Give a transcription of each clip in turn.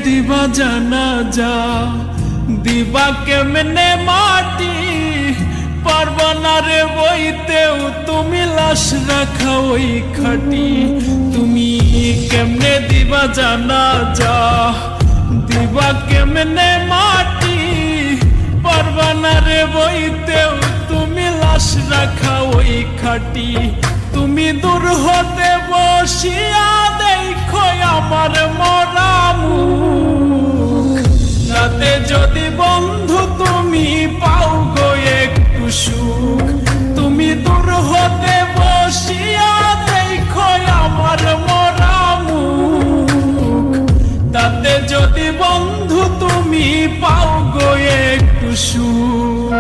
দিবা জানাজা, দিবা কেমনে মাটি, পারবা না রে বইতেও তুমি লাশ রাখা ওই খাটি। তুমি কেমনে দিবা জানাজা, দিবা কেমনে মাটি, পারবা না রে বইতেও তুমি লাশ রাখা ওই খাটি। তুমি দূর হতে বসিয়া দেখো আমার মরা মুখ, রাতে যদি বন্ধু তুমি পাও গো একটু সুখ। তুমি দূর হতে বসিয়া দেখো আমার মরা মুখ, তাতে যদি বন্ধু তুমি পাও গো একটু সুখ।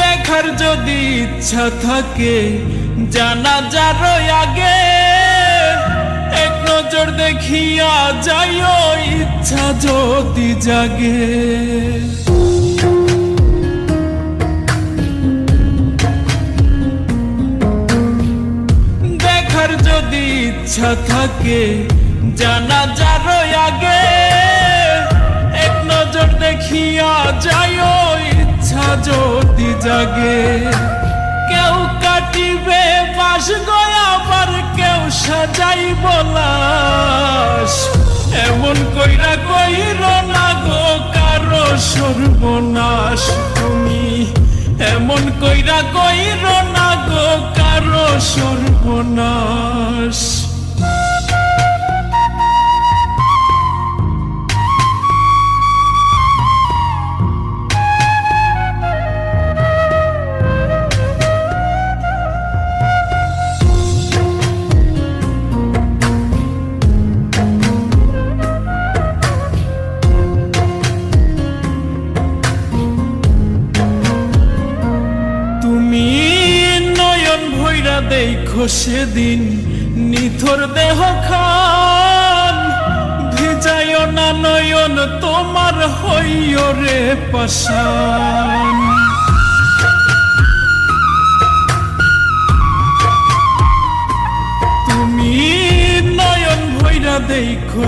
দেখার যদি ইচ্ছা থাকে জানাজার আগে, এক নজর দেখিয়া যাইও ইচ্ছা যদি জাগে। দেখার যদি ইচ্ছা থাকে জানাজার আগে, এক নজর দেখিয়া যাইও ইচ্ছা যদি জাগে। কেউ কাটিবে বাস গয়া, আবার কেউ সাজাইব লাশ, এমন কইরা কইর না গো কারো সর্বনাশ। তুমি এমন কইরা কইর না গো কারো সর্বনাশ। দেখো সেদিন নিথর দেহ খান, ভিজাইও না নয়ন তোমার হইও রে পাষাণ। তুমি নয়ন ভৈরা দেখো